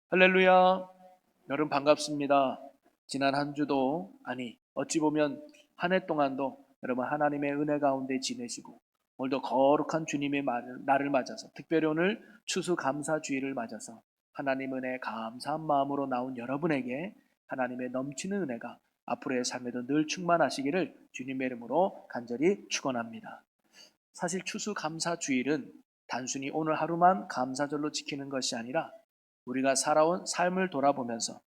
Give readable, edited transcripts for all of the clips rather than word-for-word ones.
할렐루야. 여러분 반갑습니다. 지난 한 주도 어찌 보면 한 해 동안도 여러분 하나님의 은혜 가운데 지내시고 오늘도 거룩한 주님의 날을 맞아서 특별히 오늘 추수감사주의를 맞아서 하나님 은혜에 감사한 마음으로 나온 여러분에게 하나님의 넘치는 은혜가 앞으로의 삶에도 늘 충만하시기를 주님의 이름으로 간절히 축원합니다. 사실 추수감사주일은 단순히 오늘 하루만 감사절로 지키는 것이 아니라 우리가 살아온 삶을 돌아보면서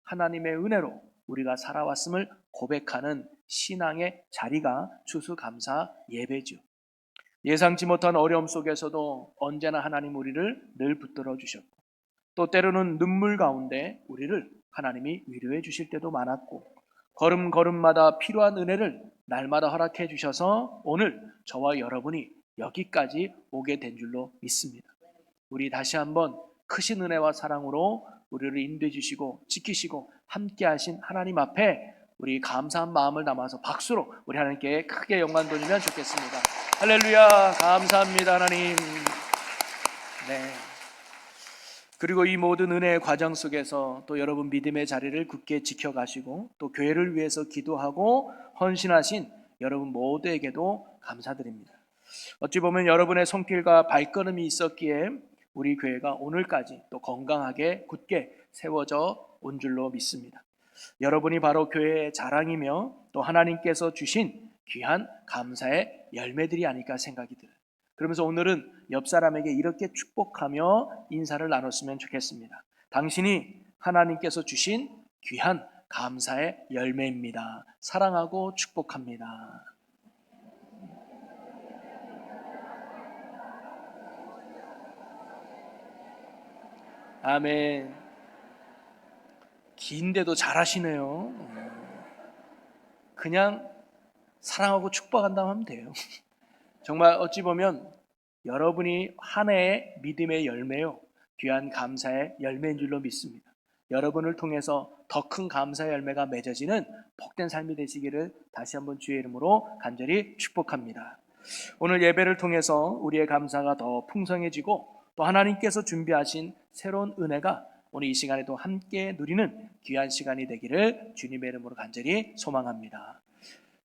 하나님의 은혜로 우리가 살아왔음을 고백하는 신앙의 자리가 추수감사 예배죠. 예상치 못한 어려움 속에서도 언제나 하나님 우리를 늘 붙들어 주셨고, 또 때로는 눈물 가운데 우리를 하나님이 위로해 주실 때도 많았고, 걸음걸음마다 필요한 은혜를 날마다 허락해 주셔서 오늘 저와 여러분이 여기까지 오게 된 줄로 믿습니다. 우리 다시 한번 크신 은혜와 사랑으로 우리를 인도해 주시고 지키시고 함께 하신 하나님 앞에 우리 감사한 마음을 담아서 박수로 우리 하나님께 크게 영광 돌리면 좋겠습니다. 할렐루야. 감사합니다 하나님. 네. 그리고 이 모든 은혜의 과정 속에서 또 여러분 믿음의 자리를 굳게 지켜가시고 또 교회를 위해서 기도하고 헌신하신 여러분 모두에게도 감사드립니다. 어찌 보면 여러분의 손길과 발걸음이 있었기에 우리 교회가 오늘까지 또 건강하게 굳게 세워져 온 줄로 믿습니다. 여러분이 바로 교회의 자랑이며 또 하나님께서 주신 귀한 감사의 열매들이 아닐까 생각이 들어요. 그러면서 오늘은 옆 사람에게 이렇게 축복하며 인사를 나눴으면 좋겠습니다. 당신이 하나님께서 주신 귀한 감사의 열매입니다. 사랑하고 축복합니다. 아멘. 긴데도 잘하시네요. 그냥 사랑하고 축복한다고 하면 돼요. 정말 어찌 보면 여러분이 한 해의 믿음의 열매요, 귀한 감사의 열매인 줄로 믿습니다. 여러분을 통해서 더 큰 감사의 열매가 맺어지는 복된 삶이 되시기를 다시 한번 주의 이름으로 간절히 축복합니다. 오늘 예배를 통해서 우리의 감사가 더 풍성해지고 또 하나님께서 준비하신 새로운 은혜가 오늘 이 시간에도 함께 누리는 귀한 시간이 되기를 주님의 이름으로 간절히 소망합니다.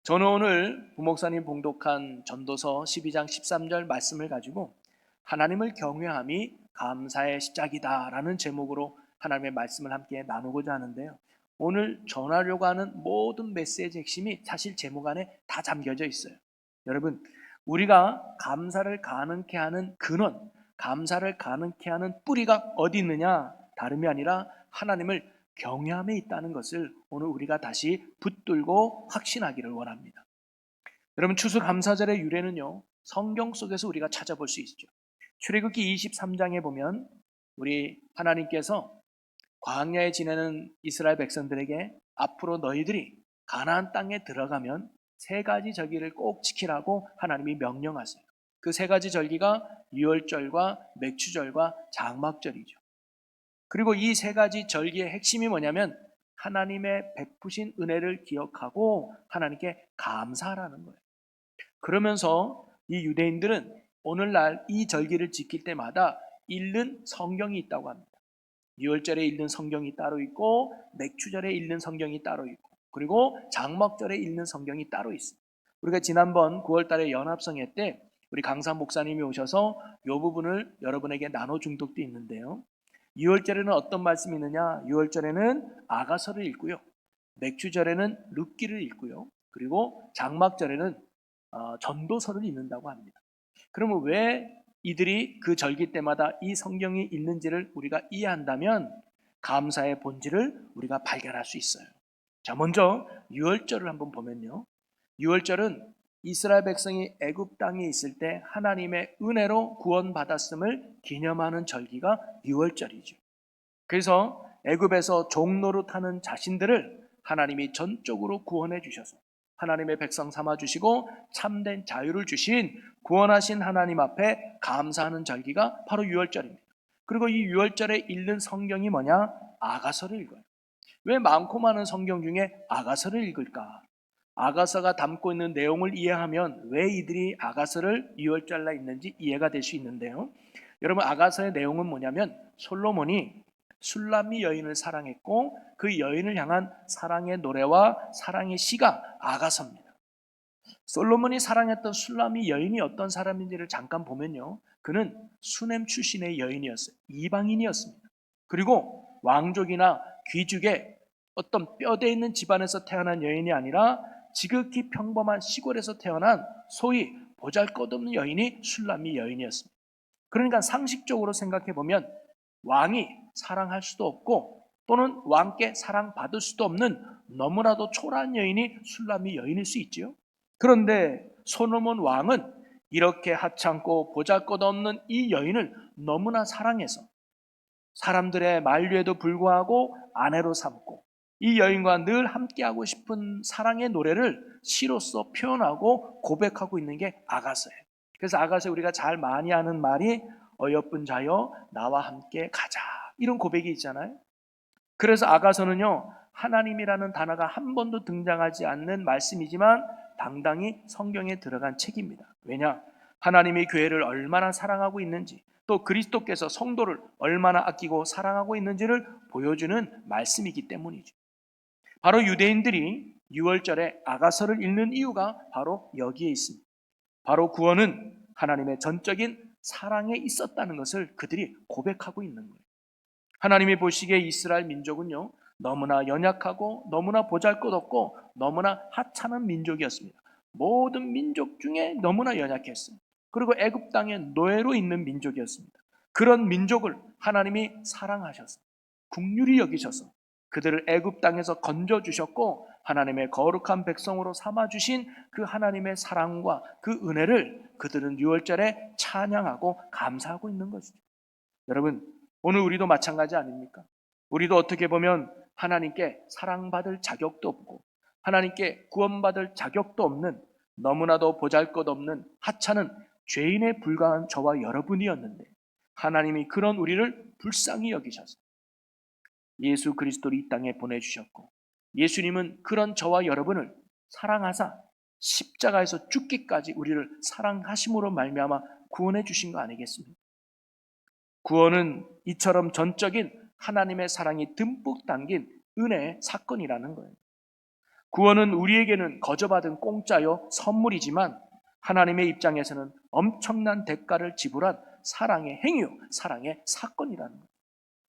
저는 오늘 부목사님 봉독한 전도서 12장 13절 말씀을 가지고 하나님을 경외함이 감사의 시작이다라는 제목으로 하나님의 말씀을 함께 나누고자 하는데요. 오늘 전하려고 하는 모든 메시지 핵심이 사실 제목 안에 다 잠겨져 있어요. 여러분, 우리가 감사를 가능케 하는 근원, 감사를 가능케 하는 뿌리가 어디 있느냐? 다름이 아니라 하나님을 경외함에 있다는 것을 오늘 우리가 다시 붙들고 확신하기를 원합니다. 여러분, 추수감사절의 유래는요, 성경 속에서 우리가 찾아볼 수 있죠. 출애굽기 23장에 보면 우리 하나님께서 광야에 지내는 이스라엘 백성들에게 앞으로 너희들이 가나안 땅에 들어가면 세 가지 절기를 꼭 지키라고 하나님이 명령하세요. 그 세 가지 절기가 유월절과 맥추절과 장막절이죠. 그리고 이 세 가지 절기의 핵심이 뭐냐면 하나님의 베푸신 은혜를 기억하고 하나님께 감사하라는 거예요. 그러면서 이 유대인들은 오늘날 이 절기를 지킬 때마다 읽는 성경이 있다고 합니다. 유월절에 읽는 성경이 따로 있고 맥추절에 읽는 성경이 따로 있고 그리고 장막절에 읽는 성경이 따로 있습니다. 우리가 지난번 9월달에 연합성회 때 우리 강사 목사님이 오셔서 이 부분을 여러분에게 나눠준 적도 있는데요. 6월절에는 어떤 말씀이 있느냐? 6월절에는 아가서를 읽고요, 맥추절에는 룻기를 읽고요, 그리고 장막절에는 전도서를 읽는다고 합니다. 그러면 왜 이들이 그 절기 때마다 이 성경이 있는지를 우리가 이해한다면 감사의 본질을 우리가 발견할 수 있어요. 자, 먼저 6월절을 한번 보면요, 6월절은 이스라엘 백성이 애굽 땅에 있을 때 하나님의 은혜로 구원받았음을 기념하는 절기가 6월절이죠. 그래서 애굽에서 종로로 타는 자신들을 하나님이 전적으로 구원해 주셔서 하나님의 백성 삼아 주시고 참된 자유를 주신 구원하신 하나님 앞에 감사하는 절기가 바로 6월절입니다. 그리고 이 6월절에 읽는 성경이 뭐냐? 아가서를 읽어요. 왜 많고 많은 성경 중에 아가서를 읽을까? 아가서가 담고 있는 내용을 이해하면 왜 이들이 아가서를 6월절날 읽는지 이해가 될 수 있는데요. 여러분, 아가서의 내용은 뭐냐면 솔로몬이 술람미 여인을 사랑했고 그 여인을 향한 사랑의 노래와 사랑의 시가 아가서입니다. 솔로몬이 사랑했던 술람미 여인이 어떤 사람인지를 잠깐 보면요, 그는 수넴 출신의 여인이었어요. 이방인이었습니다. 그리고 왕족이나 귀족의 어떤 뼈대 있는 집안에서 태어난 여인이 아니라 지극히 평범한 시골에서 태어난 소위 보잘것없는 여인이 술람미 여인이었습니다. 그러니까 상식적으로 생각해 보면 왕이 사랑할 수도 없고 또는 왕께 사랑받을 수도 없는 너무나도 초라한 여인이 술람미 여인일 수 있지요. 그런데 솔로몬 왕은 이렇게 하찮고 보잘것없는 이 여인을 너무나 사랑해서 사람들의 만류에도 불구하고 아내로 삼고 이 여인과 늘 함께하고 싶은 사랑의 노래를 시로써 표현하고 고백하고 있는 게 아가서예요. 그래서 아가서에 우리가 잘 많이 하는 말이 어여쁜 자여 나와 함께 가자, 이런 고백이 있잖아요. 그래서 아가서는요, 하나님이라는 단어가 한 번도 등장하지 않는 말씀이지만 당당히 성경에 들어간 책입니다. 왜냐? 하나님이 교회를 얼마나 사랑하고 있는지, 또 그리스도께서 성도를 얼마나 아끼고 사랑하고 있는지를 보여주는 말씀이기 때문이죠. 바로 유대인들이 6월절에 아가서를 읽는 이유가 바로 여기에 있습니다. 바로 구원은 하나님의 전적인 사랑에 있었다는 것을 그들이 고백하고 있는 거예요. 하나님이 보시기에 이스라엘 민족은요, 너무나 연약하고 너무나 보잘것없고 너무나 하찮은 민족이었습니다. 모든 민족 중에 너무나 연약했습니다. 그리고 애굽 땅에 노예로 있는 민족이었습니다. 그런 민족을 하나님이 사랑하셔서 긍휼히 여기셔서 그들을 애굽 땅에서 건져 주셨고 하나님의 거룩한 백성으로 삼아 주신 그 하나님의 사랑과 그 은혜를 그들은 6월절에 찬양하고 감사하고 있는 것이죠. 여러분, 오늘 우리도 마찬가지 아닙니까? 우리도 어떻게 보면 하나님께 사랑받을 자격도 없고 하나님께 구원받을 자격도 없는 너무나도 보잘것없는 하찮은 죄인에 불과한 저와 여러분이었는데 하나님이 그런 우리를 불쌍히 여기셔서 예수 그리스도를 이 땅에 보내주셨고 예수님은 그런 저와 여러분을 사랑하사 십자가에서 죽기까지 우리를 사랑하심으로 말미암아 구원해 주신 거 아니겠습니까? 구원은 이처럼 전적인 하나님의 사랑이 듬뿍 담긴 은혜의 사건이라는 거예요. 구원은 우리에게는 거저받은 공짜요 선물이지만 하나님의 입장에서는 엄청난 대가를 지불한 사랑의 행위요, 사랑의 사건이라는 거예요.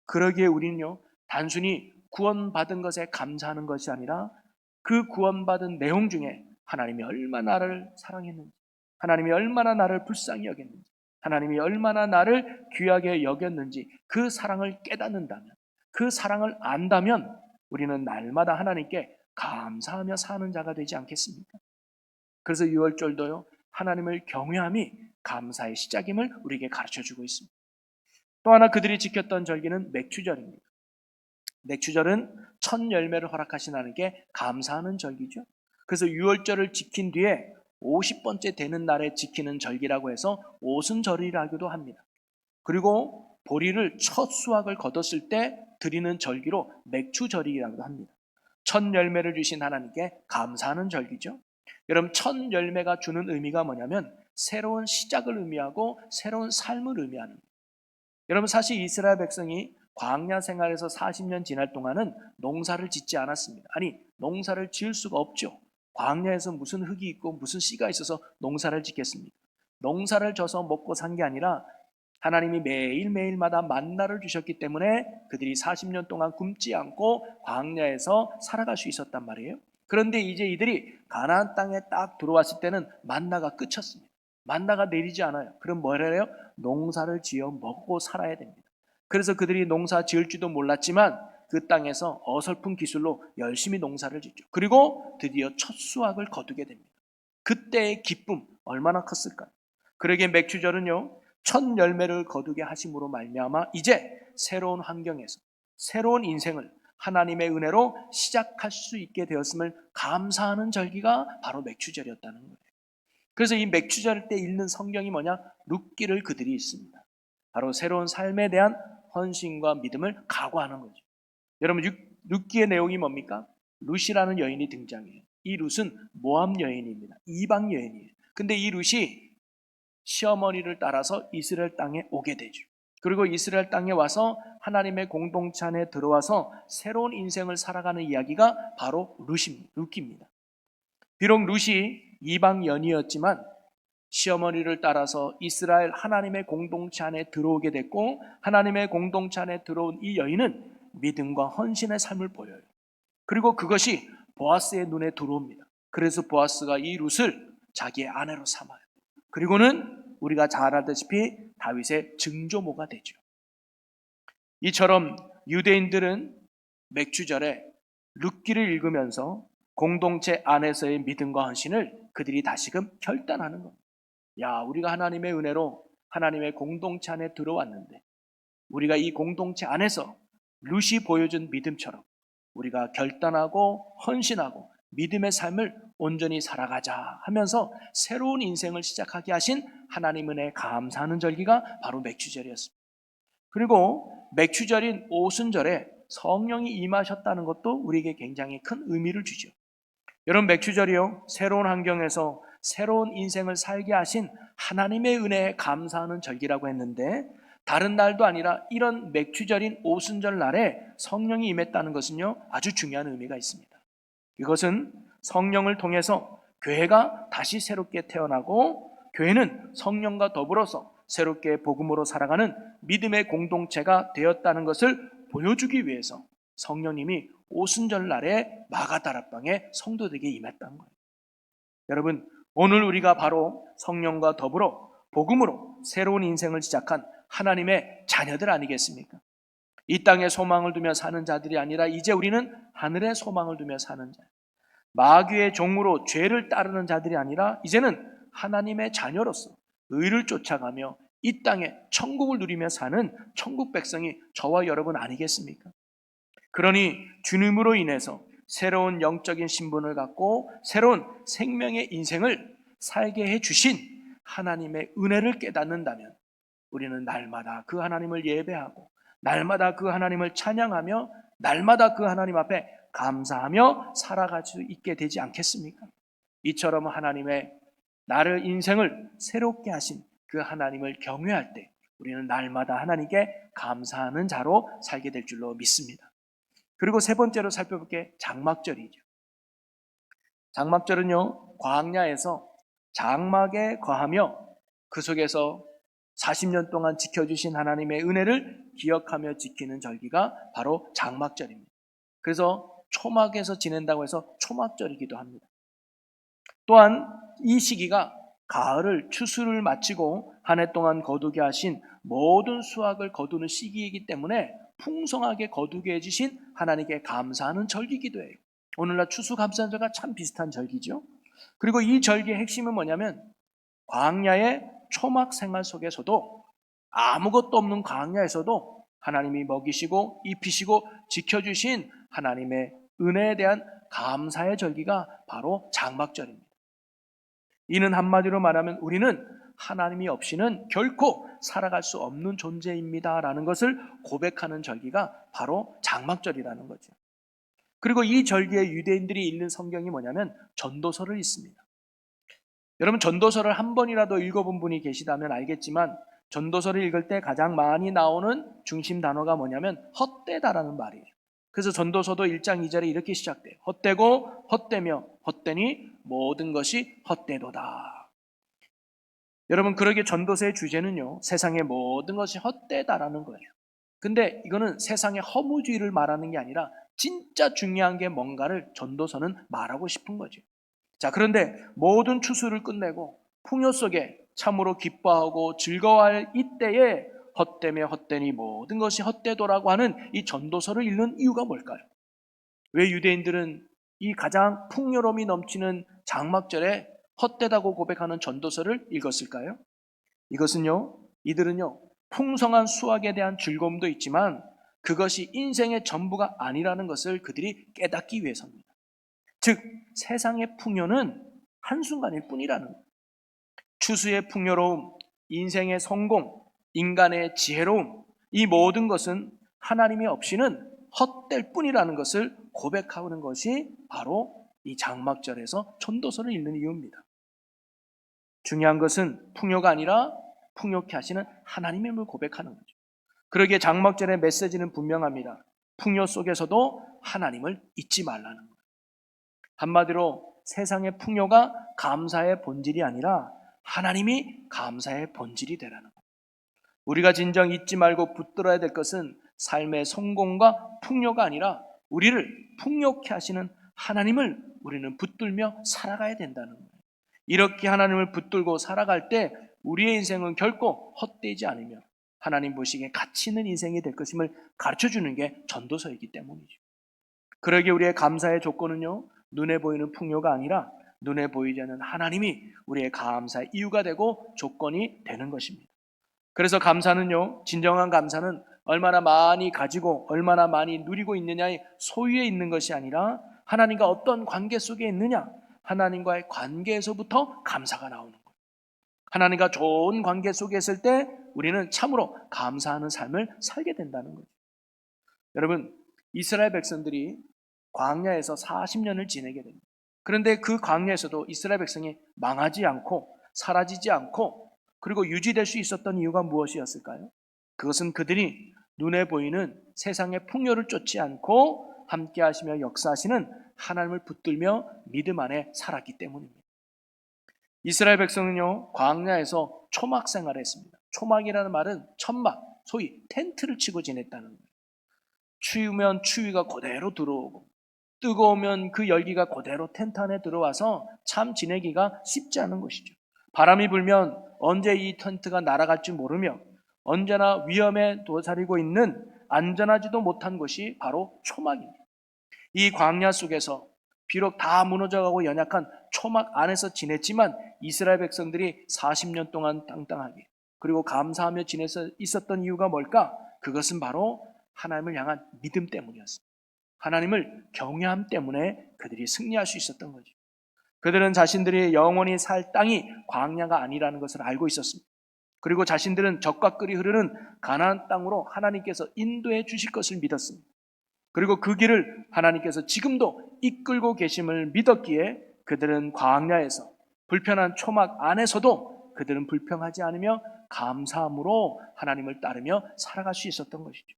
그러기에 우리는요, 단순히 구원받은 것에 감사하는 것이 아니라 그 구원받은 내용 중에 하나님이 얼마나 나를 사랑했는지, 하나님이 얼마나 나를 불쌍히 여겼는지, 하나님이 얼마나 나를 귀하게 여겼는지 그 사랑을 깨닫는다면, 그 사랑을 안다면 우리는 날마다 하나님께 감사하며 사는 자가 되지 않겠습니까? 그래서 6월절도요, 하나님을 경외함이 감사의 시작임을 우리에게 가르쳐주고 있습니다. 또 하나 그들이 지켰던 절기는 맥추절입니다. 맥추절은 첫 열매를 허락하신 하나님께 감사하는 절기죠. 그래서 6월절을 지킨 뒤에 50번째 되는 날에 지키는 절기라고 해서 오순절이라고도 합니다. 그리고 보리를 첫 수확을 거뒀을 때 드리는 절기로 맥추절이라고도 합니다. 첫 열매를 주신 하나님께 감사하는 절기죠. 여러분, 첫 열매가 주는 의미가 뭐냐면 새로운 시작을 의미하고 새로운 삶을 의미하는 거예요. 여러분, 사실 이스라엘 백성이 광야 생활에서 40년 지날 동안은 농사를 짓지 않았습니다. 아니, 농사를 지을 수가 없죠. 광야에서 무슨 흙이 있고 무슨 씨가 있어서 농사를 짓겠습니까? 농사를 져서 먹고 산 게 아니라 하나님이 매일매일마다 만나를 주셨기 때문에 그들이 40년 동안 굶지 않고 광야에서 살아갈 수 있었단 말이에요. 그런데 이제 이들이 가나안 땅에 딱 들어왔을 때는 만나가 끝이었습니다. 만나가 내리지 않아요. 그럼 뭐라 해요? 농사를 지어 먹고 살아야 됩니다. 그래서 그들이 농사 지을 줄도 몰랐지만 그 땅에서 어설픈 기술로 열심히 농사를 짓죠. 그리고 드디어 첫 수확을 거두게 됩니다. 그때의 기쁨 얼마나 컸을까요? 그러기에 맥추절은요, 첫 열매를 거두게 하심으로 말미암아 이제 새로운 환경에서 새로운 인생을 하나님의 은혜로 시작할 수 있게 되었음을 감사하는 절기가 바로 맥추절이었다는 거예요. 그래서 이 맥추절 때 읽는 성경이 뭐냐? 룻기를 그들이 읽습니다. 바로 새로운 삶에 대한 헌신과 믿음을 각오하는 거죠. 여러분, 룻기의 내용이 뭡니까? 룻이라는 여인이 등장해요. 이 룻은 모압 여인입니다. 이방 여인이에요. 근데 이 룻이 시어머니를 따라서 이스라엘 땅에 오게 되죠. 그리고 이스라엘 땅에 와서 하나님의 공동체 안에 들어와서 새로운 인생을 살아가는 이야기가 바로 룻입니다. 비록 룻이 이방연이었지만 시어머니를 따라서 이스라엘 하나님의 공동체 안에 들어오게 됐고, 하나님의 공동체 안에 들어온 이 여인은 믿음과 헌신의 삶을 보여요. 그리고 그것이 보아스의 눈에 들어옵니다. 그래서 보아스가 이 룻을 자기의 아내로 삼아요. 그리고는 우리가 잘 알다시피 다윗의 증조모가 되죠. 이처럼 유대인들은 맥주절에 룻기를 읽으면서 공동체 안에서의 믿음과 헌신을 그들이 다시금 결단하는 겁니다. 야, 우리가 하나님의 은혜로 하나님의 공동체 안에 들어왔는데 우리가 이 공동체 안에서 룻이 보여준 믿음처럼 우리가 결단하고 헌신하고 믿음의 삶을 온전히 살아가자 하면서 새로운 인생을 시작하게 하신 하나님 은혜에 감사하는 절기가 바로 맥주절이었습니다. 그리고 맥주절인 오순절에 성령이 임하셨다는 것도 우리에게 굉장히 큰 의미를 주죠. 여러분, 맥주절이요, 새로운 환경에서 새로운 인생을 살게 하신 하나님의 은혜에 감사하는 절기라고 했는데, 다른 날도 아니라 이런 맥주절인 오순절 날에 성령이 임했다는 것은요, 아주 중요한 의미가 있습니다. 이것은 성령을 통해서 교회가 다시 새롭게 태어나고, 교회는 성령과 더불어서 새롭게 복음으로 살아가는 믿음의 공동체가 되었다는 것을 보여주기 위해서 성령님이 오순절 날에 마가다락방에 성도들에게 임했다는 거예요. 여러분, 오늘 우리가 바로 성령과 더불어 복음으로 새로운 인생을 시작한 하나님의 자녀들 아니겠습니까? 이 땅에 소망을 두며 사는 자들이 아니라 이제 우리는 하늘에 소망을 두며 사는 자, 마귀의 종으로 죄를 따르는 자들이 아니라 이제는 하나님의 자녀로서 의를 쫓아가며 이 땅에 천국을 누리며 사는 천국 백성이 저와 여러분 아니겠습니까? 그러니 주님으로 인해서 새로운 영적인 신분을 갖고 새로운 생명의 인생을 살게 해주신 하나님의 은혜를 깨닫는다면 우리는 날마다 그 하나님을 예배하고 날마다 그 하나님을 찬양하며 날마다 그 하나님 앞에 감사하며 살아갈 수 있게 되지 않겠습니까? 이처럼 하나님의 나를 인생을 새롭게 하신 그 하나님을 경외할 때 우리는 날마다 하나님께 감사하는 자로 살게 될 줄로 믿습니다. 그리고 세 번째로 살펴볼 게 장막절이죠. 장막절은요, 광야에서 장막에 거하며 그 속에서 40년 동안 지켜주신 하나님의 은혜를 기억하며 지키는 절기가 바로 장막절입니다. 그래서 초막에서 지낸다고 해서 초막절이기도 합니다. 또한 이 시기가 가을을 추수를 마치고 한 해 동안 거두게 하신 모든 수확을 거두는 시기이기 때문에 풍성하게 거두게 해주신 하나님께 감사하는 절기이기도 해요. 오늘날 추수감사절과 참 비슷한 절기죠. 그리고 이 절기의 핵심은 뭐냐면 광야의 초막 생활 속에서도 아무것도 없는 광야에서도 하나님이 먹이시고 입히시고 지켜주신 하나님의 은혜에 대한 감사의 절기가 바로 장막절입니다. 이는 한마디로 말하면 우리는 하나님이 없이는 결코 살아갈 수 없는 존재입니다 라는 것을 고백하는 절기가 바로 장막절이라는 거죠. 그리고 이 절기에 유대인들이 읽는 성경이 뭐냐면 전도서를 읽습니다. 여러분, 전도서를 한 번이라도 읽어본 분이 계시다면 알겠지만 전도서를 읽을 때 가장 많이 나오는 중심 단어가 뭐냐면 헛되다라는 말이에요. 그래서 전도서도 1장 2절에 이렇게 시작돼요. 헛되고 헛되며 헛되니 모든 것이 헛되도다. 여러분, 그러기에 전도서의 주제는요, 세상의 모든 것이 헛되다라는 거예요. 근데 이거는 세상의 허무주의를 말하는 게 아니라 진짜 중요한 게 뭔가를 전도서는 말하고 싶은 거죠. 자, 그런데 모든 추수를 끝내고 풍요 속에 참으로 기뻐하고 즐거워할 이때에 헛되며 헛되니 모든 것이 헛되도라고 하는 이 전도서를 읽는 이유가 뭘까요? 왜 유대인들은 이 가장 풍요로움이 넘치는 장막절에 헛되다고 고백하는 전도서를 읽었을까요? 이것은요, 이들은요, 풍성한 수확에 대한 즐거움도 있지만 그것이 인생의 전부가 아니라는 것을 그들이 깨닫기 위해서입니다. 즉, 세상의 풍요는 한순간일 뿐이라는 거예요. 추수의 풍요로움, 인생의 성공, 인간의 지혜로움, 이 모든 것은 하나님이 없이는 헛될 뿐이라는 것을 고백하는 것이 바로 이 장막절에서 전도서를 읽는 이유입니다. 중요한 것은 풍요가 아니라 풍요케 하시는 하나님의 힘을 고백하는 거죠. 그러기에 장막절의 메시지는 분명합니다. 풍요 속에서도 하나님을 잊지 말라는 거예요. 한마디로 세상의 풍요가 감사의 본질이 아니라 하나님이 감사의 본질이 되라는 거예요. 우리가 진정 잊지 말고 붙들어야 될 것은 삶의 성공과 풍요가 아니라 우리를 풍요케 하시는 하나님을 우리는 붙들며 살아가야 된다는 거예요. 이렇게 하나님을 붙들고 살아갈 때 우리의 인생은 결코 헛되지 않으며 하나님 보시기에 가치 있는 인생이 될 것임을 가르쳐주는 게 전도서이기 때문이죠. 그러기에 우리의 감사의 조건은요, 눈에 보이는 풍요가 아니라 눈에 보이지 않는 하나님이 우리의 감사의 이유가 되고 조건이 되는 것입니다. 그래서 감사는요, 진정한 감사는 얼마나 많이 가지고 얼마나 많이 누리고 있느냐의 소유에 있는 것이 아니라 하나님과 어떤 관계 속에 있느냐, 하나님과의 관계에서부터 감사가 나오는 거예요. 하나님과 좋은 관계 속에 있을 때 우리는 참으로 감사하는 삶을 살게 된다는 거죠. 여러분, 이스라엘 백성들이 광야에서 40년을 지내게 됩니다. 그런데 그 광야에서도 이스라엘 백성이 망하지 않고 사라지지 않고 그리고 유지될 수 있었던 이유가 무엇이었을까요? 그것은 그들이 눈에 보이는 세상의 풍요를 쫓지 않고 함께 하시며 역사하시는 하나님을 붙들며 믿음 안에 살았기 때문입니다. 이스라엘 백성은요, 광야에서 초막 생활을 했습니다. 초막이라는 말은 천막, 소위 텐트를 치고 지냈다는 거예요. 추우면 추위가 그대로 들어오고 뜨거우면 그 열기가 그대로 텐트 안에 들어와서 참 지내기가 쉽지 않은 것이죠. 바람이 불면 언제 이 텐트가 날아갈지 모르며 언제나 위험에 도사리고 있는 안전하지도 못한 곳이 바로 초막입니다. 이 광야 속에서 비록 다 무너져가고 연약한 초막 안에서 지냈지만 이스라엘 백성들이 40년 동안 땅땅하게 그리고 감사하며 지내서 있었던 이유가 뭘까? 그것은 바로 하나님을 향한 믿음 때문이었습니다. 하나님을 경외함 때문에 그들이 승리할 수 있었던 거죠. 그들은 자신들이 영원히 살 땅이 광야가 아니라는 것을 알고 있었습니다. 그리고 자신들은 적과 꿀이 흐르는 가나안 땅으로 하나님께서 인도해 주실 것을 믿었습니다. 그리고 그 길을 하나님께서 지금도 이끌고 계심을 믿었기에 그들은 광야에서 불편한 초막 안에서도 그들은 불평하지 않으며 감사함으로 하나님을 따르며 살아갈 수 있었던 것이죠.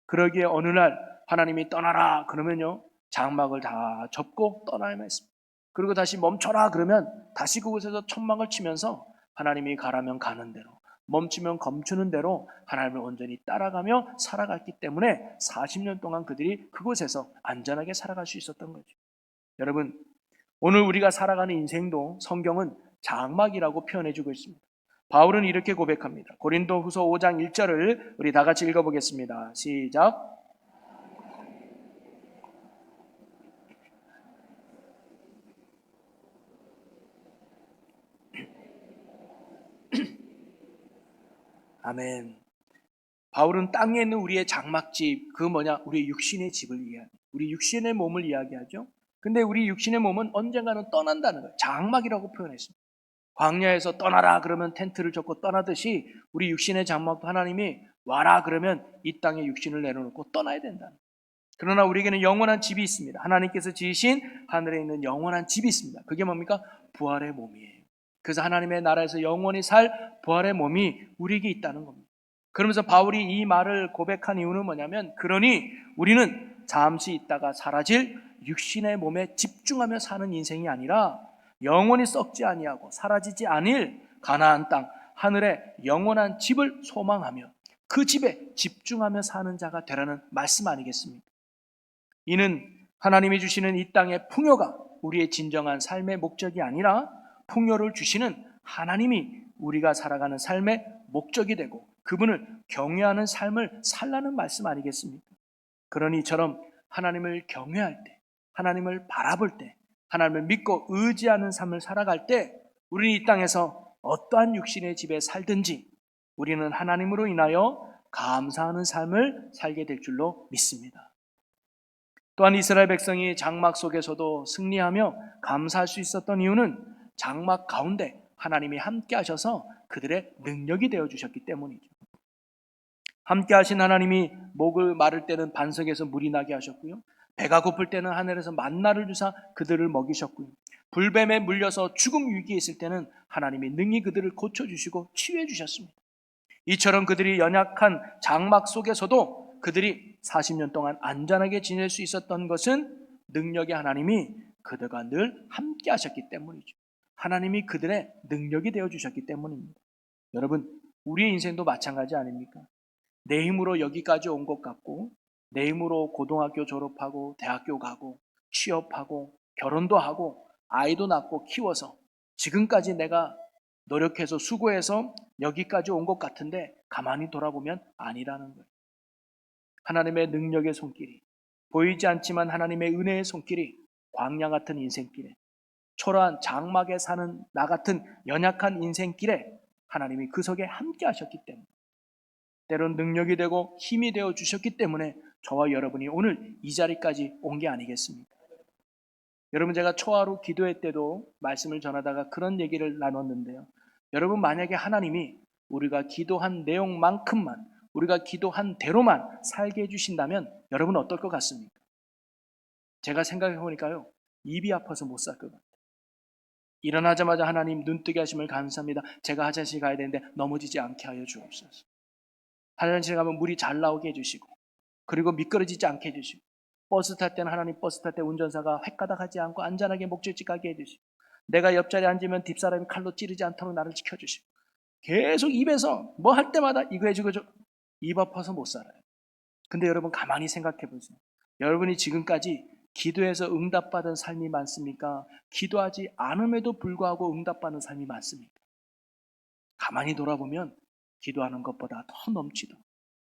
그러기에 어느 날 하나님이 떠나라 그러면요, 장막을 다 접고 떠나야만 했습니다. 그리고 다시 멈춰라 그러면 다시 그곳에서 천막을 치면서 하나님이 가라면 가는 대로 멈추면 멈추는 대로 하나님을 온전히 따라가며 살아갔기 때문에 40년 동안 그들이 그곳에서 안전하게 살아갈 수 있었던 거죠. 여러분, 오늘 우리가 살아가는 인생도 성경은 장막이라고 표현해주고 있습니다. 바울은 이렇게 고백합니다. 고린도후서 5장 1절을 우리 다 같이 읽어보겠습니다. 시작. 아멘. 바울은 땅에 있는 우리의 장막집, 우리 육신의 집을 이야기합니다. 우리 육신의 몸을 이야기하죠. 근데 우리 육신의 몸은 언젠가는 떠난다는 거예요. 장막이라고 표현했습니다. 광야에서 떠나라 그러면 텐트를 접고 떠나듯이 우리 육신의 장막도 하나님이 와라 그러면 이 땅에 육신을 내려놓고 떠나야 된다는 거예요. 그러나 우리에게는 영원한 집이 있습니다. 하나님께서 지으신 하늘에 있는 영원한 집이 있습니다. 그게 뭡니까? 부활의 몸이에요. 그래서 하나님의 나라에서 영원히 살 부활의 몸이 우리에게 있다는 겁니다. 그러면서 바울이 이 말을 고백한 이유는 뭐냐면, 그러니 우리는 잠시 있다가 사라질 육신의 몸에 집중하며 사는 인생이 아니라 영원히 썩지 아니하고 사라지지 않을 가나안 땅 하늘의 영원한 집을 소망하며 그 집에 집중하며 사는 자가 되라는 말씀 아니겠습니까? 이는 하나님이 주시는 이 땅의 풍요가 우리의 진정한 삶의 목적이 아니라 풍요를 주시는 하나님이 우리가 살아가는 삶의 목적이 되고 그분을 경외하는 삶을 살라는 말씀 아니겠습니까? 그러니 이처럼 하나님을 경외할 때, 하나님을 바라볼 때, 하나님을 믿고 의지하는 삶을 살아갈 때 우리는 이 땅에서 어떠한 육신의 집에 살든지 우리는 하나님으로 인하여 감사하는 삶을 살게 될 줄로 믿습니다. 또한 이스라엘 백성이 장막 속에서도 승리하며 감사할 수 있었던 이유는 장막 가운데 하나님이 함께 하셔서 그들의 능력이 되어 주셨기 때문이죠. 함께 하신 하나님이 목을 마를 때는 반석에서 물이 나게 하셨고요, 배가 고플 때는 하늘에서 만나를 주사 그들을 먹이셨고요, 불뱀에 물려서 죽음 위기에 있을 때는 하나님이 능히 그들을 고쳐주시고 치유해 주셨습니다. 이처럼 그들이 연약한 장막 속에서도 그들이 40년 동안 안전하게 지낼 수 있었던 것은 능력의 하나님이 그들과 늘 함께 하셨기 때문이죠. 하나님이 그들의 능력이 되어 주셨기 때문입니다. 여러분, 우리의 인생도 마찬가지 아닙니까? 내 힘으로 여기까지 온 것 같고, 내 힘으로 고등학교 졸업하고 대학교 가고 취업하고 결혼도 하고 아이도 낳고 키워서 지금까지 내가 노력해서 수고해서 여기까지 온 것 같은데 가만히 돌아보면 아니라는 거예요. 하나님의 능력의 손길이, 보이지 않지만 하나님의 은혜의 손길이 광야 같은 인생길에, 초라한 장막에 사는 나 같은 연약한 인생길에 하나님이 그 속에 함께 하셨기 때문에, 때론 능력이 되고 힘이 되어 주셨기 때문에 저와 여러분이 오늘 이 자리까지 온 게 아니겠습니까? 여러분, 제가 초하루 기도회 때도 말씀을 전하다가 그런 얘기를 나눴는데요. 여러분, 만약에 하나님이 우리가 기도한 내용만큼만, 우리가 기도한 대로만 살게 해주신다면 여러분 어떨 것 같습니까? 제가 생각해 보니까요, 입이 아파서 못 살 것 같아요. 일어나자마자 하나님 눈뜨게 하심을 감사합니다. 제가 화장실 가야 되는데 넘어지지 않게 하여 주옵소서. 화장실 가면 물이 잘 나오게 해주시고, 그리고 미끄러지지 않게 해주시고, 버스 탈 때는 하나님 버스 탈 때 운전사가 획가닥하지 않고 안전하게 목적지 가게 해주시고, 내가 옆자리에 앉으면 뒷사람이 칼로 찌르지 않도록 나를 지켜주시고, 계속 입에서 뭐 할 때마다 이거 해주고 입 아파서 못 살아요. 근데 여러분 가만히 생각해 보세요. 여러분이 지금까지 기도해서 응답받은 삶이 많습니까? 기도하지 않음에도 불구하고 응답받는 삶이 많습니까? 가만히 돌아보면 기도하는 것보다 더 넘치도록,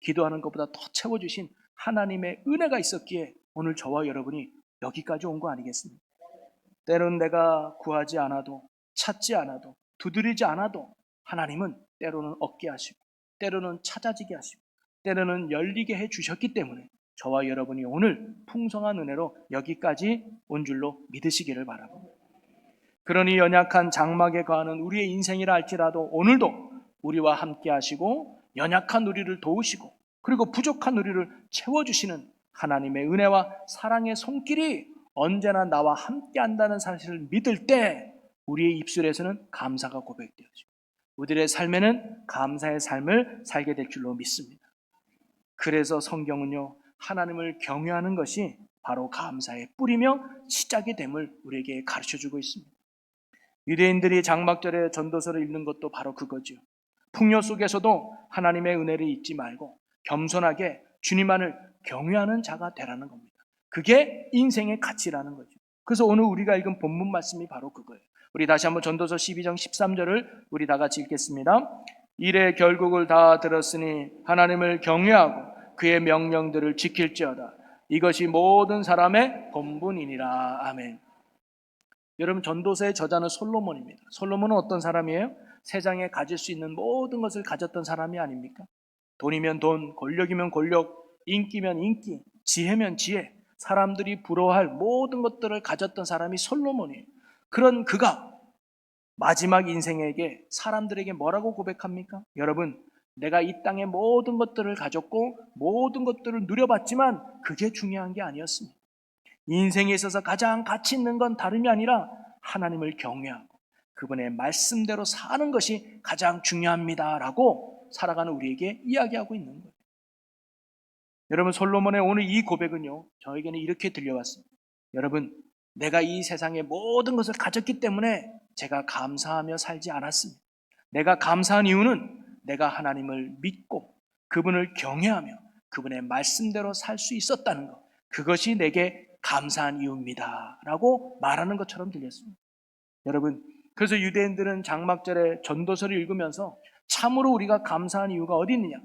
기도하는 것보다 더 채워주신 하나님의 은혜가 있었기에 오늘 저와 여러분이 여기까지 온 거 아니겠습니까? 때로는 내가 구하지 않아도, 찾지 않아도, 두드리지 않아도 하나님은 때로는 얻게 하시고, 때로는 찾아지게 하시고, 때로는 열리게 해 주셨기 때문에 저와 여러분이 오늘 풍성한 은혜로 여기까지 온 줄로 믿으시기를 바랍니다. 그러니 연약한 장막에 거하는 우리의 인생이라 할지라도 오늘도 우리와 함께 하시고 연약한 우리를 도우시고 그리고 부족한 우리를 채워주시는 하나님의 은혜와 사랑의 손길이 언제나 나와 함께 한다는 사실을 믿을 때 우리의 입술에서는 감사가 고백되어지고 우리의 삶에는 감사의 삶을 살게 될 줄로 믿습니다. 그래서 성경은요, 하나님을 경외하는 것이 바로 감사의 뿌리며 시작이 됨을 우리에게 가르쳐주고 있습니다. 유대인들이 장막절에 전도서를 읽는 것도 바로 그거죠. 풍요 속에서도 하나님의 은혜를 잊지 말고 겸손하게 주님만을 경외하는 자가 되라는 겁니다. 그게 인생의 가치라는 거죠. 그래서 오늘 우리가 읽은 본문 말씀이 바로 그거예요. 우리 다시 한번 전도서 12장 13절을 우리 다 같이 읽겠습니다. 일의 결국을 다 들었으니 하나님을 경외하고 그의 명령들을 지킬지어다. 이것이 모든 사람의 본분이니라. 아멘. 여러분, 전도서의 저자는 솔로몬입니다. 솔로몬은 어떤 사람이에요? 세상에 가질 수 있는 모든 것을 가졌던 사람이 아닙니까? 돈이면 돈, 권력이면 권력, 인기면 인기, 지혜면 지혜, 사람들이 부러워할 모든 것들을 가졌던 사람이 솔로몬이에요. 그런 그가 마지막 인생에게 사람들에게 뭐라고 고백합니까? 여러분, 내가 이 땅의 모든 것들을 가졌고 모든 것들을 누려봤지만 그게 중요한 게 아니었습니다. 인생에 있어서 가장 가치 있는 건 다름이 아니라 하나님을 경외하고 그분의 말씀대로 사는 것이 가장 중요합니다라고 살아가는 우리에게 이야기하고 있는 거예요. 여러분, 솔로몬의 오늘 이 고백은요, 저에게는 이렇게 들려왔습니다. 여러분, 내가 이 세상의 모든 것을 가졌기 때문에 제가 감사하며 살지 않았습니다. 내가 감사한 이유는 내가 하나님을 믿고 그분을 경외하며 그분의 말씀대로 살 수 있었다는 것, 그것이 내게 감사한 이유입니다 라고 말하는 것처럼 들렸습니다. 여러분, 그래서 유대인들은 장막절에 전도서를 읽으면서 참으로 우리가 감사한 이유가 어디 있느냐,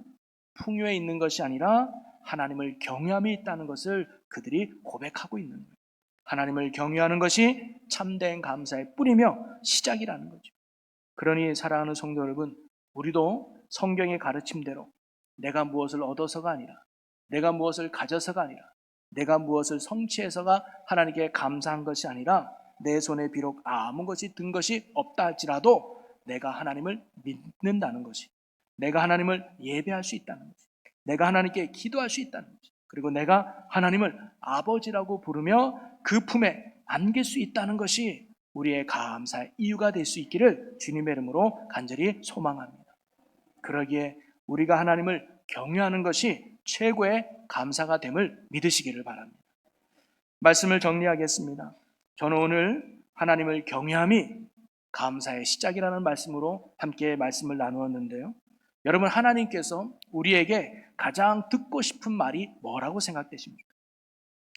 풍요에 있는 것이 아니라 하나님을 경외함이 있다는 것을 그들이 고백하고 있는 거예요. 하나님을 경외하는 것이 참된 감사의 뿌리며 시작이라는 거죠. 그러니 사랑하는 성도 여러분, 우리도 성경의 가르침대로 내가 무엇을 얻어서가 아니라, 내가 무엇을 가져서가 아니라, 내가 무엇을 성취해서가 하나님께 감사한 것이 아니라, 내 손에 비록 아무 것이 든 것이 없다 할지라도 내가 하나님을 믿는다는 것이, 내가 하나님을 예배할 수 있다는 것이, 내가 하나님께 기도할 수 있다는 것이, 그리고 내가 하나님을 아버지라고 부르며 그 품에 안길 수 있다는 것이 우리의 감사의 이유가 될 수 있기를 주님의 이름으로 간절히 소망합니다. 그러기에 우리가 하나님을 경외하는 것이 최고의 감사가 됨을 믿으시기를 바랍니다. 말씀을 정리하겠습니다. 저는 오늘 하나님을 경외함이 감사의 시작이라는 말씀으로 함께 말씀을 나누었는데요. 여러분, 하나님께서 우리에게 가장 듣고 싶은 말이 뭐라고 생각되십니까?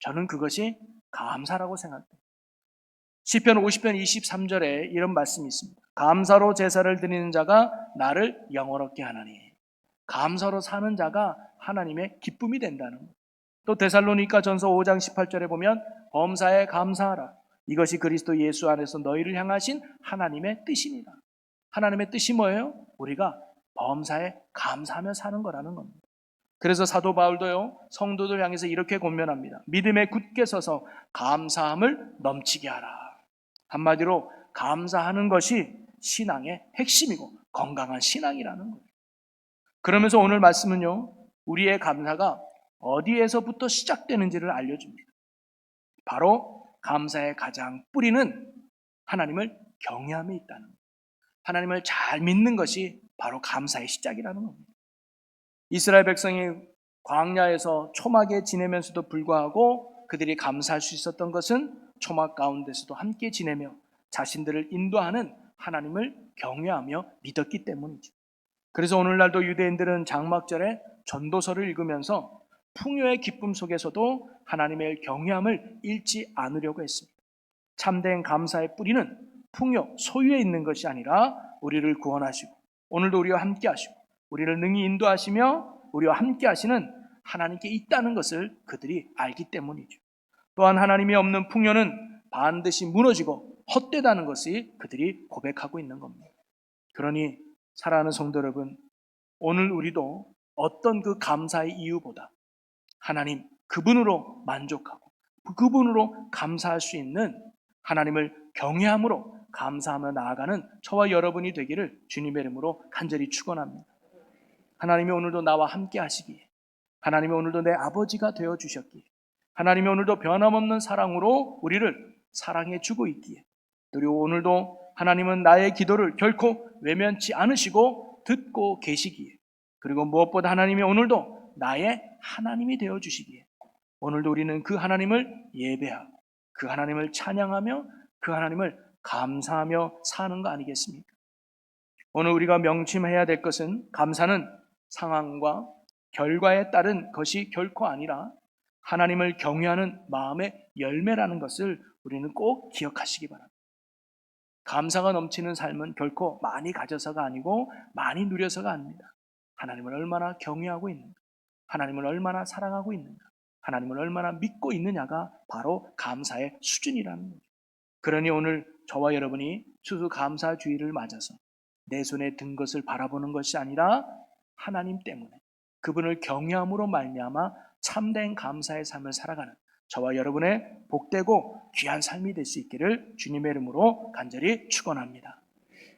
저는 그것이 감사라고 생각합니다. 시편 50편 23절에 이런 말씀이 있습니다. 감사로 제사를 드리는 자가 나를 영원롭게 하나니. 감사로 사는 자가 하나님의 기쁨이 된다는 것. 또 데살로니가 전서 5장 18절에 보면 범사에 감사하라. 이것이 그리스도 예수 안에서 너희를 향하신 하나님의 뜻입니다. 하나님의 뜻이 뭐예요? 우리가 범사에 감사하며 사는 거라는 겁니다. 그래서 사도 바울도요, 성도들 향해서 이렇게 권면합니다. 믿음에 굳게 서서 감사함을 넘치게 하라. 한마디로 감사하는 것이 신앙의 핵심이고 건강한 신앙이라는 거예요. 그러면서 오늘 말씀은요, 우리의 감사가 어디에서부터 시작되는지를 알려줍니다. 바로 감사의 가장 뿌리는 하나님을 경외함에 있다는 거예요. 하나님을 잘 믿는 것이 바로 감사의 시작이라는 겁니다. 이스라엘 백성이 광야에서 초막에 지내면서도 불구하고 그들이 감사할 수 있었던 것은 초막 가운데서도 함께 지내며 자신들을 인도하는 하나님을 경외하며 믿었기 때문이죠. 그래서 오늘날도 유대인들은 장막절에 전도서를 읽으면서 풍요의 기쁨 속에서도 하나님의 경외함을 잃지 않으려고 했습니다. 참된 감사의 뿌리는 풍요, 소유에 있는 것이 아니라 우리를 구원하시고 오늘도 우리와 함께 하시고 우리를 능히 인도하시며 우리와 함께 하시는 하나님께 있다는 것을 그들이 알기 때문이죠. 또한 하나님이 없는 풍요는 반드시 무너지고 헛되다는 것이 그들이 고백하고 있는 겁니다. 그러니 사랑하는 성도 여러분, 오늘 우리도 어떤 그 감사의 이유보다 하나님 그분으로 만족하고 그분으로 감사할 수 있는 하나님을 경외함으로 감사하며 나아가는 저와 여러분이 되기를 주님의 이름으로 간절히 축원합니다. 하나님이 오늘도 나와 함께 하시기에, 하나님이 오늘도 내 아버지가 되어 주셨기에, 하나님이 오늘도 변함없는 사랑으로 우리를 사랑해 주고 있기에, 그리고 오늘도 하나님은 나의 기도를 결코 외면치 않으시고 듣고 계시기에, 그리고 무엇보다 하나님이 오늘도 나의 하나님이 되어 주시기에 오늘도 우리는 그 하나님을 예배하고 그 하나님을 찬양하며 그 하나님을 감사하며 사는 거 아니겠습니까? 오늘 우리가 명심해야 될 것은 감사는 상황과 결과에 따른 것이 결코 아니라 하나님을 경외하는 마음의 열매라는 것을 우리는 꼭 기억하시기 바랍니다. 감사가 넘치는 삶은 결코 많이 가져서가 아니고 많이 누려서가 아닙니다. 하나님을 얼마나 경외하고 있는가, 하나님을 얼마나 사랑하고 있는가, 하나님을 얼마나 믿고 있느냐가 바로 감사의 수준이라는 거죠. 그러니 오늘 저와 여러분이 추수감사주의를 맞아서 내 손에 든 것을 바라보는 것이 아니라 하나님 때문에 그분을 경외함으로 말미암아 참된 감사의 삶을 살아가는 저와 여러분의 복되고 귀한 삶이 될 수 있기를 주님의 이름으로 간절히 축원합니다.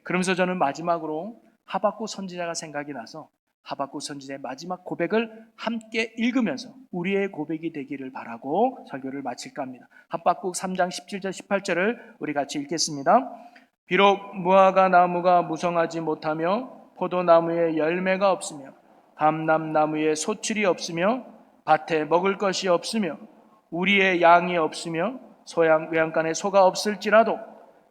그러면서 저는 마지막으로 하박국 선지자가 생각이 나서 하박국 선지자의 마지막 고백을 함께 읽으면서 우리의 고백이 되기를 바라고 설교를 마칠까 합니다. 하박국 3장 17절 18절을 우리 같이 읽겠습니다. 비록 무화과 나무가 무성하지 못하며 포도나무에 열매가 없으며 감람나무에 소출이 없으며 밭에 먹을 것이 없으며 우리의 양이 없으며 외양간에 소가 없을지라도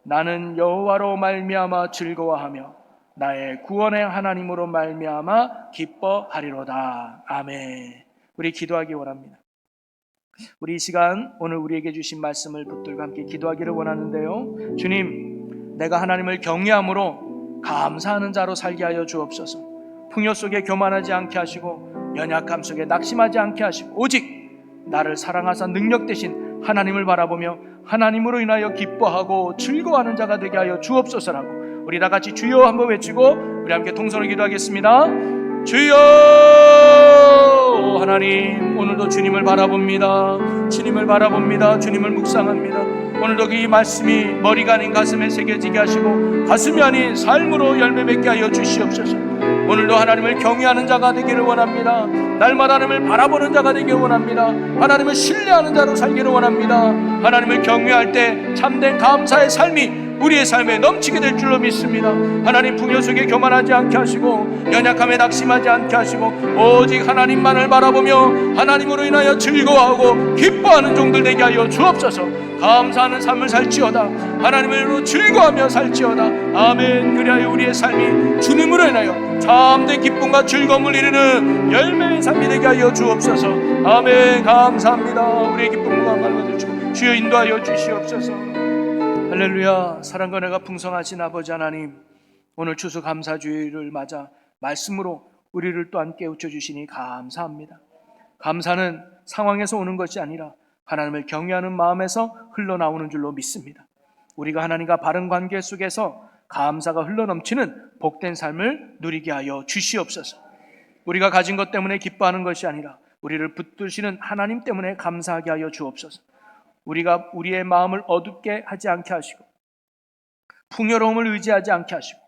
나는 여호와로 말미암아 즐거워하며 나의 구원의 하나님으로 말미암아 기뻐하리로다. 아멘. 우리 기도하기 원합니다. 우리 이 시간 오늘 우리에게 주신 말씀을 붙들고 함께 기도하기를 원하는데요. 주님, 내가 하나님을 경외함으로 감사하는 자로 살게 하여 주옵소서. 풍요 속에 교만하지 않게 하시고 연약함 속에 낙심하지 않게 하시고 오직 나를 사랑하사 능력 되신 하나님을 바라보며 하나님으로 인하여 기뻐하고 즐거워하는 자가 되게 하여 주옵소서라고 우리 다 같이 주여 한번 외치고 우리 함께 동서로 기도하겠습니다. 주여! 하나님, 오늘도 주님을 바라봅니다. 주님을 바라봅니다. 주님을 묵상합니다. 오늘도 이 말씀이 머리가 아닌 가슴에 새겨지게 하시고 가슴이 아닌 삶으로 열매 맺게 하여 주시옵소서. 오늘도 하나님을 경외하는 자가 되기를 원합니다. 날마다 하나님을 바라보는 자가 되기를 원합니다. 하나님을 신뢰하는 자로 살기를 원합니다. 하나님을 경외할 때 참된 감사의 삶이 우리의 삶에 넘치게 될 줄로 믿습니다. 하나님, 풍요 속에 교만하지 않게 하시고 연약함에 낙심하지 않게 하시고 오직 하나님만을 바라보며 하나님으로 인하여 즐거워하고 기뻐하는 종들 되게 하여 주옵소서. 감사하는 삶을 살지어다. 하나님으로 즐거워하며 살지어다. 아멘. 그리하여 우리의 삶이 주님으로 인하여 참된 기쁨과 즐거움을 이루는 열매의 삶이 되게 하여 주옵소서. 아멘. 감사합니다. 우리의 기쁨과 말씀을 주고 주여 인도하여 주시옵소서. 할렐루야. 사랑과 은혜가 풍성하신 아버지 하나님, 오늘 추수 감사주의를 맞아 말씀으로 우리를 또한 깨우쳐 주시니 감사합니다. 감사는 상황에서 오는 것이 아니라 하나님을 경외하는 마음에서 흘러나오는 줄로 믿습니다. 우리가 하나님과 바른 관계 속에서 감사가 흘러넘치는 복된 삶을 누리게 하여 주시옵소서. 우리가 가진 것 때문에 기뻐하는 것이 아니라 우리를 붙드시는 하나님 때문에 감사하게 하여 주옵소서. 우리가 우리의 마음을 어둡게 하지 않게 하시고 풍요로움을 의지하지 않게 하시고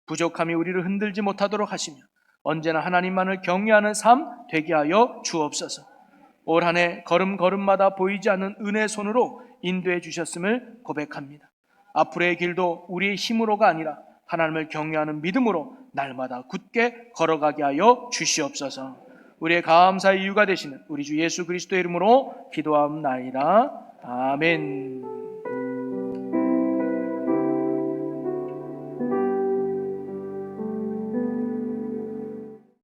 부족함이 우리를 흔들지 못하도록 하시며 언제나 하나님만을 경외하는 삶 되게 하여 주옵소서. 올 한 해 걸음걸음마다 보이지 않는 은혜의 손으로 인도해 주셨음을 고백합니다. 앞으로의 길도 우리의 힘으로가 아니라 하나님을 경외하는 믿음으로 날마다 굳게 걸어가게 하여 주시옵소서. 우리의 감사의 이유가 되시는 우리 주 예수 그리스도의 이름으로 기도하옵나이다. 아멘.